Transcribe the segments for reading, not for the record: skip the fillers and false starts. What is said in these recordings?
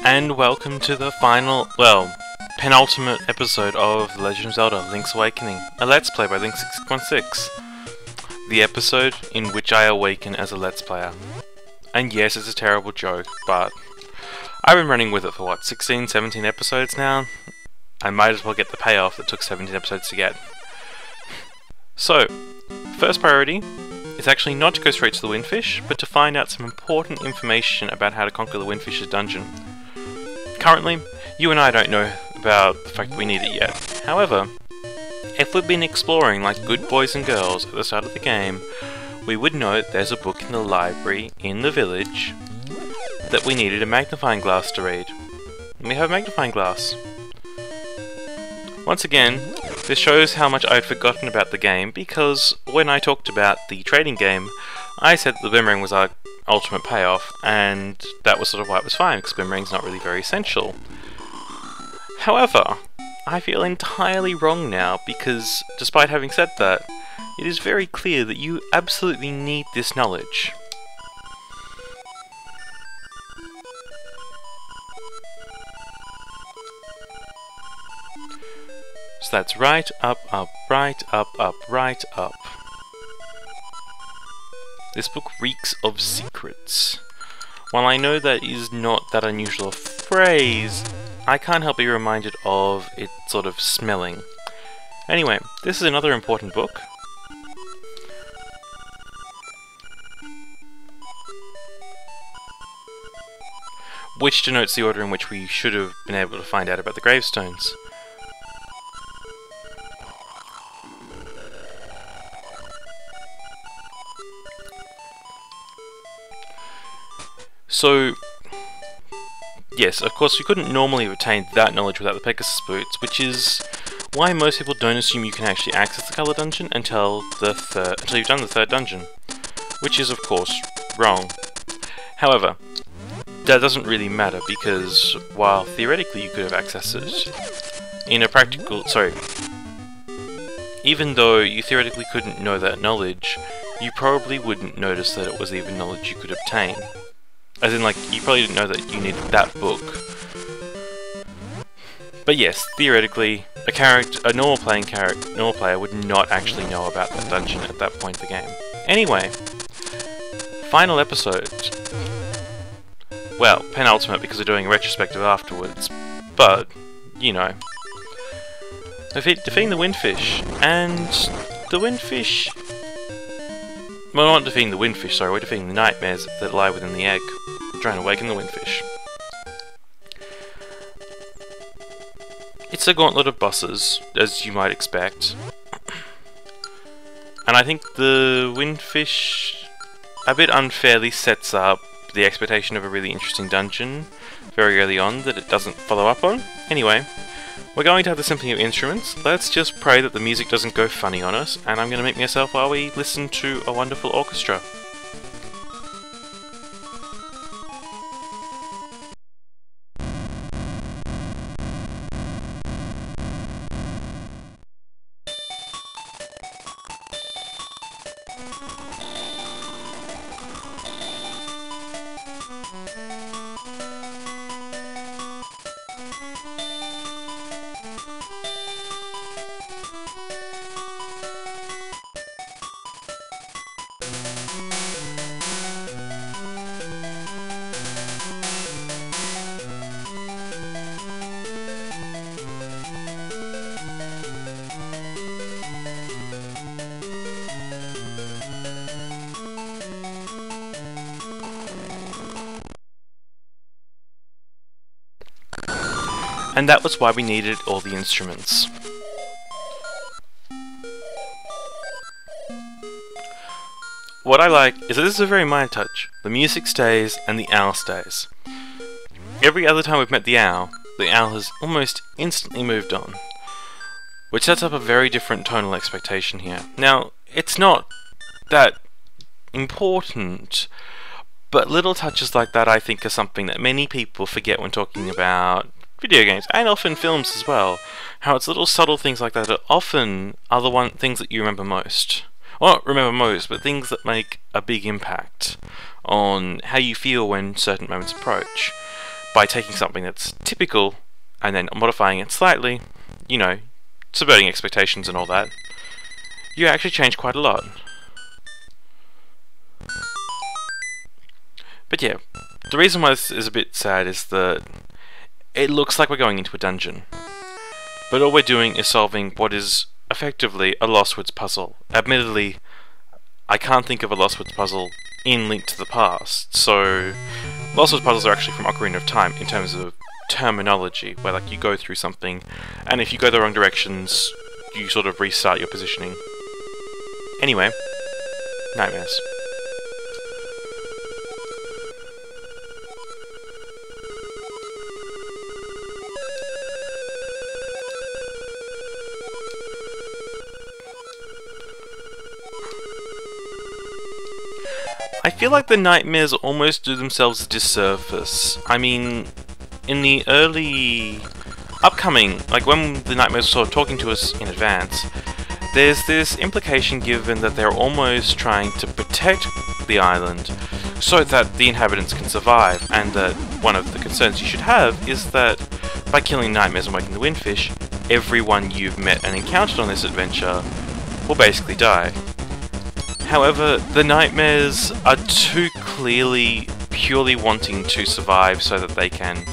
and welcome to the final, well, penultimate episode of The Legend of Zelda: Link's Awakening, a Let's Play by Link6616. The episode in which I awaken as a Let's Player. And yes, it's a terrible joke, but I've been running with it for what, 16, 17 episodes now? I might as well get the payoff that took 17 episodes to get. So, first priority is actually not to go straight to the Windfish, but to find out some important information about how to conquer the Windfish's dungeon. Currently, you and I don't know about the fact that we need it yet. However, if we've been exploring like good boys and girls at the start of the game, we would know that there's a book in the library in the village that we needed a magnifying glass to read. And we have a magnifying glass. Once again, this shows how much I had forgotten about the game, because when I talked about the trading game, I said that the boomerang was our ultimate payoff, and that was sort of why it was fine, because boomerang's not really very essential. However, I feel entirely wrong now, because despite having said that, it is very clear that you absolutely need this knowledge. So that's right, up, up, right, up, right, up. This book reeks of secrets. While I know that is not that unusual a phrase, I can't help but be reminded of it sort of smelling. Anyway, this is another important book. Which denotes the order in which we should have been able to find out about the gravestones. So, yes, of course we couldn't normally have attained that knowledge without the Pegasus boots, which is why most people don't assume you can actually access the Color Dungeon until you've done the third dungeon, which is of course wrong. However, that doesn't really matter, because while theoretically you could have accessed it in a practical, even though you theoretically couldn't know that knowledge, you probably wouldn't notice that it was even knowledge you could obtain. As in, like, you probably didn't know that you needed that book. But yes, theoretically, a normal player would not actually know about that dungeon at that point in the game. Anyway, final episode. Well, penultimate because we're doing a retrospective afterwards, but, you know. Defeating the Windfish, and the Windfish... Well, not defeating the Windfish, sorry, we're defeating the nightmares that lie within the egg. Trying to awaken the Windfish. It's a gauntlet of bosses, as you might expect. And I think the Windfish a bit unfairly sets up the expectation of a really interesting dungeon very early on that it doesn't follow up on. Anyway, we're going to have the Symphony of Instruments. Let's just pray that the music doesn't go funny on us, and I'm going to mute myself while we listen to a wonderful orchestra. And that was why we needed all the instruments. What I like is that this is a very minor touch. The music stays and the owl stays. Every other time we've met the owl has almost instantly moved on. Which sets up a very different tonal expectation here. Now, it's not that important, but little touches like that I think are something that many people forget when talking about video games, and often films as well. How it's little subtle things like that that often are the things that you remember most. Well, not remember most, but things that make a big impact on how you feel when certain moments approach. by taking something that's typical and then modifying it slightly, you know, subverting expectations and all that, you actually change quite a lot. But yeah, the reason why this is a bit sad is that it looks like we're going into a dungeon, but all we're doing is solving what is effectively a Lost Woods puzzle. Admittedly, I can't think of a Lost Woods puzzle in Link to the Past, so Lost Woods puzzles are actually from Ocarina of Time in terms of terminology, where like you go through something, and if you go the wrong directions, you sort of restart your positioning. Anyway, nightmares. I feel like the nightmares almost do themselves a disservice. I mean, in the early upcoming, like when the nightmares are sort of talking to us in advance, there's this implication given that they're almost trying to protect the island so that the inhabitants can survive, and that one of the concerns you should have is that by killing nightmares and waking the windfish, everyone you've met and encountered on this adventure will basically die. However, the nightmares are too clearly purely wanting to survive so that they can,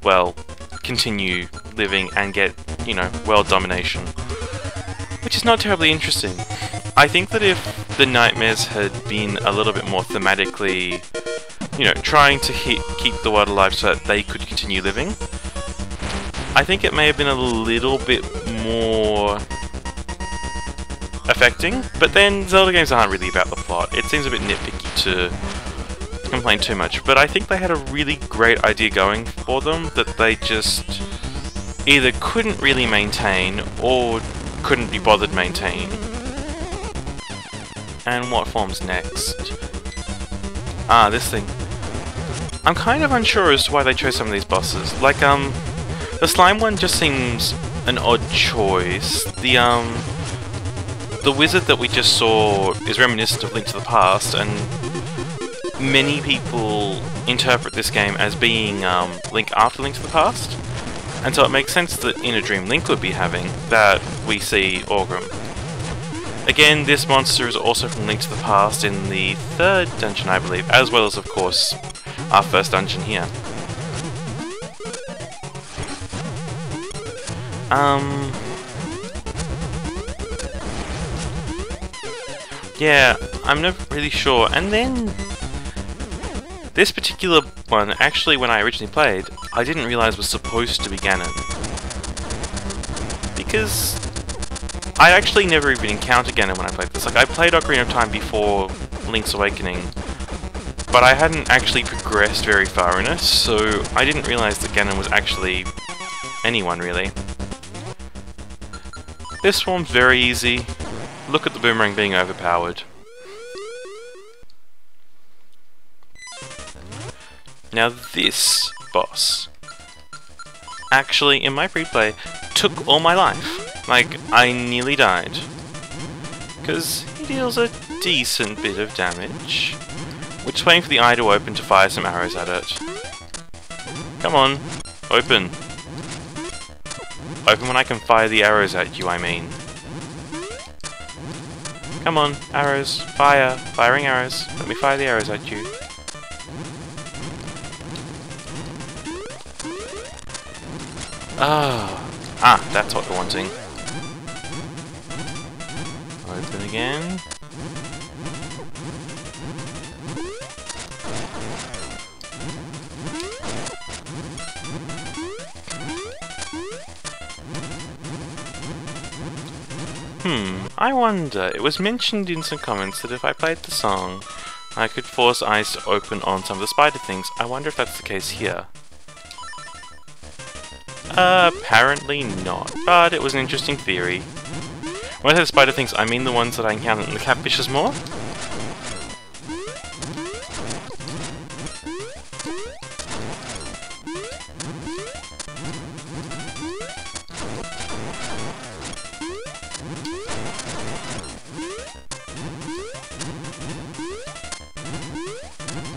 well, continue living and get, you know, world domination. Which is not terribly interesting. I think that if the nightmares had been a little bit more thematically, you know, trying to keep the world alive so that they could continue living, I think it may have been a little bit more affecting, but then Zelda games aren't really about the plot. It seems a bit nitpicky to complain too much, but I think they had a really great idea going for them that they just either couldn't really maintain or couldn't be bothered maintaining. And what forms next? Ah, this thing. I'm kind of unsure as to why they chose some of these bosses. Like, the slime one just seems an odd choice. The wizard that we just saw is reminiscent of Link to the Past, and many people interpret this game as being Link after Link to the Past, and so it makes sense that in a dream Link would be having that we see Orgrim. Again, this monster is also from Link to the Past in the third dungeon, I believe, as well as, of course, our first dungeon here. Yeah, I'm not really sure. And then this particular one, actually, when I originally played, I didn't realize was supposed to be Ganon. Because I actually never even encountered Ganon when I played this. Like, I played Ocarina of Time before Link's Awakening, but I hadn't actually progressed very far in it, so I didn't realize that Ganon was actually anyone, really. This one's very easy. Look at the boomerang being overpowered. Now this boss, actually in my pre-play, took all my life. Like, I nearly died. Because he deals a decent bit of damage. We're just waiting for the eye to open to fire some arrows at it. Come on, open. Open when I can fire the arrows at you, I mean. Come on, arrows, fire, firing arrows. Let me fire the arrows at you. Ah, that's what we're wanting. Open again. I wonder, it was mentioned in some comments that if I played the song, I could force eyes to open on some of the spider things. I wonder if that's the case here. Apparently not, but it was an interesting theory. When I say the spider things, I mean the ones that I encountered in the catfishes more.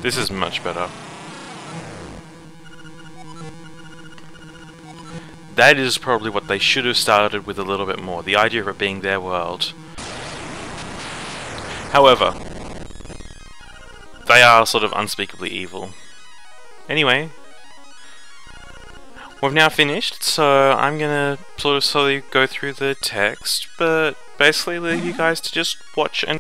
This is much better. that is probably what they should have started with a little bit more, the idea of it being their world. However, they are sort of unspeakably evil. Anyway, we've now finished, so I'm gonna sort of slowly go through the text, but basically leave you guys to just watch and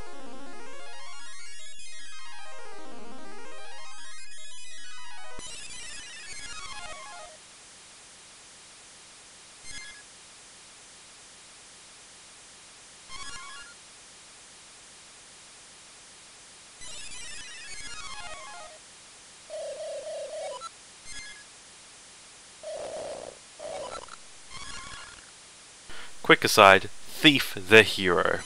quick aside, Thief the hero.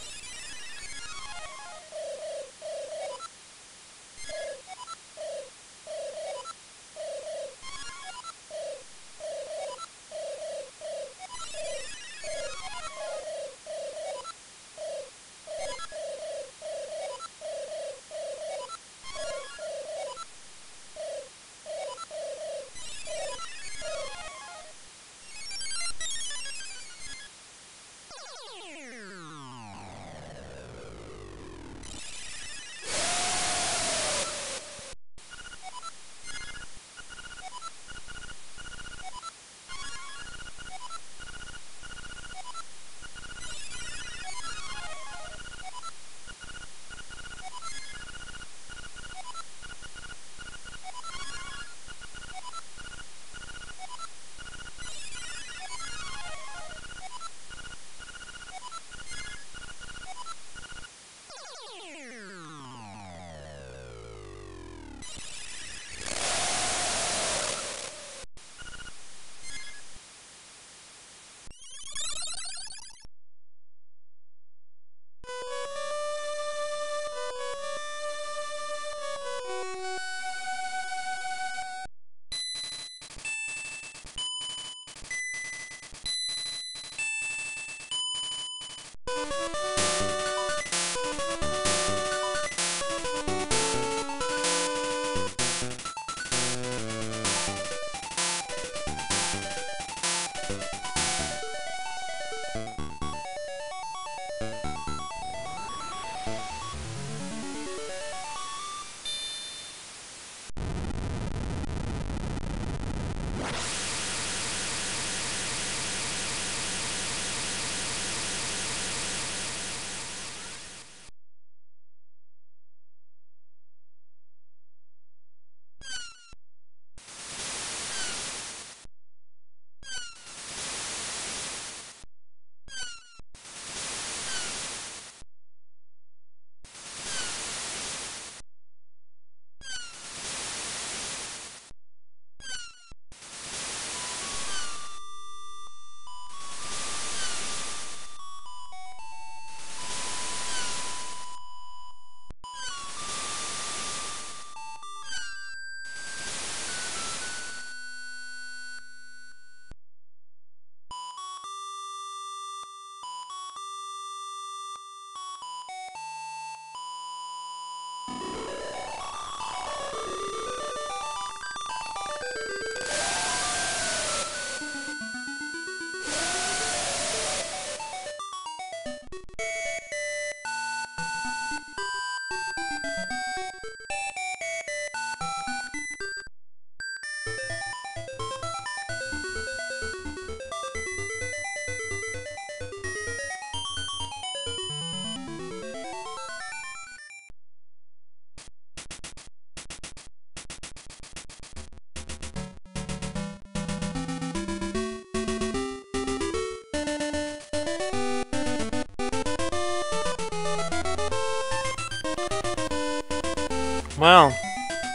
Well,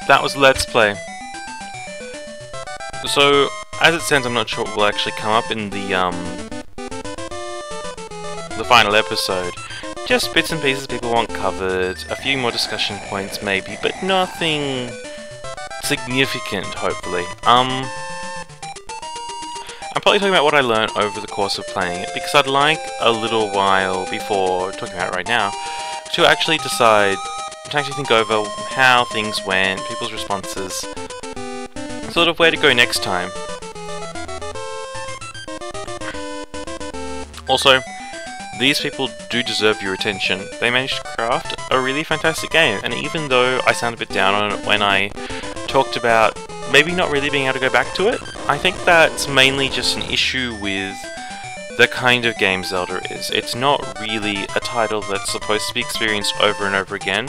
that was Let's Play. So, as it stands, I'm not sure what will actually come up in the final episode. Just bits and pieces people want covered, a few more discussion points maybe, but nothing significant, hopefully. I'm probably talking about what I learned over the course of playing it, because I'd like a little while before talking about it right now to actually decide, to actually think over how things went, people's responses, sort of where to go next time. Also, these people do deserve your attention. They managed to craft a really fantastic game, and even though I sound a bit down on it when I talked about maybe not really being able to go back to it, I think that's mainly just an issue with the kind of game Zelda is. It's not really a title that's supposed to be experienced over and over again.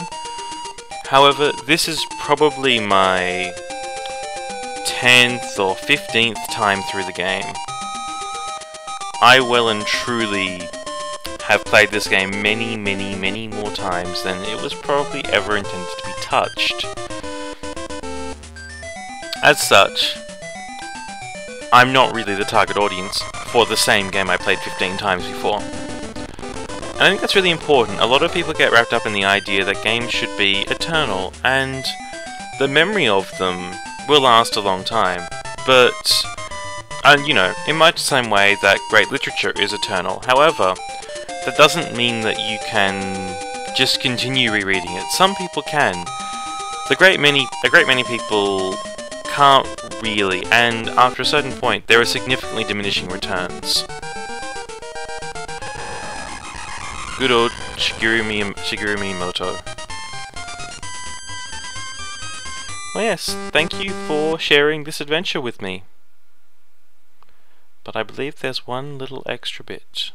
However, this is probably my 10th or 15th time through the game. I well and truly have played this game many more times than it was probably ever intended to be touched. As such, I'm not really the target audience for the same game I played 15 times before. And I think that's really important. A lot of people get wrapped up in the idea that games should be eternal, and the memory of them will last a long time. But, you know, in much the same way that great literature is eternal. However, that doesn't mean that you can just continue rereading it. Some people can. A great many people can't really, and after a certain point, there are significantly diminishing returns. Good old Shigeru Miyamoto. Well, yes, thank you for sharing this adventure with me. But I believe there's one little extra bit.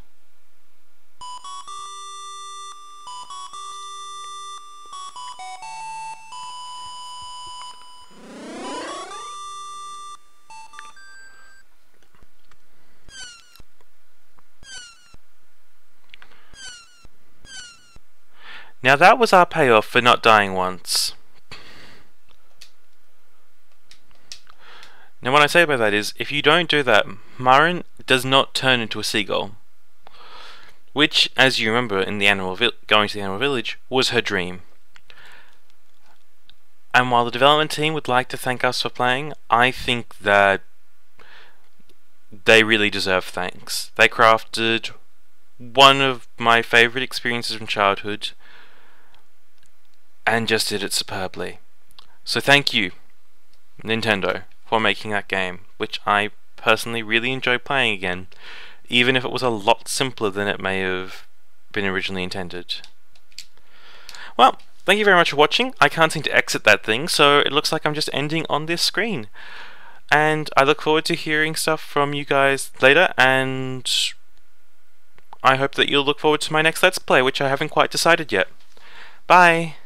Now that was our payoff for not dying once. Now what I say by that is, if you don't do that, Marin does not turn into a seagull. Which, as you remember in the going to the animal village, was her dream. And while the development team would like to thank us for playing, I think that they really deserve thanks. They crafted one of my favourite experiences from childhood, and just did it superbly. So thank you, Nintendo, for making that game, which I personally really enjoyed playing again, even if it was a lot simpler than it may have been originally intended. Well, thank you very much for watching. I can't seem to exit that thing, so it looks like I'm just ending on this screen. And I look forward to hearing stuff from you guys later, and I hope that you'll look forward to my next Let's Play, which I haven't quite decided yet. Bye!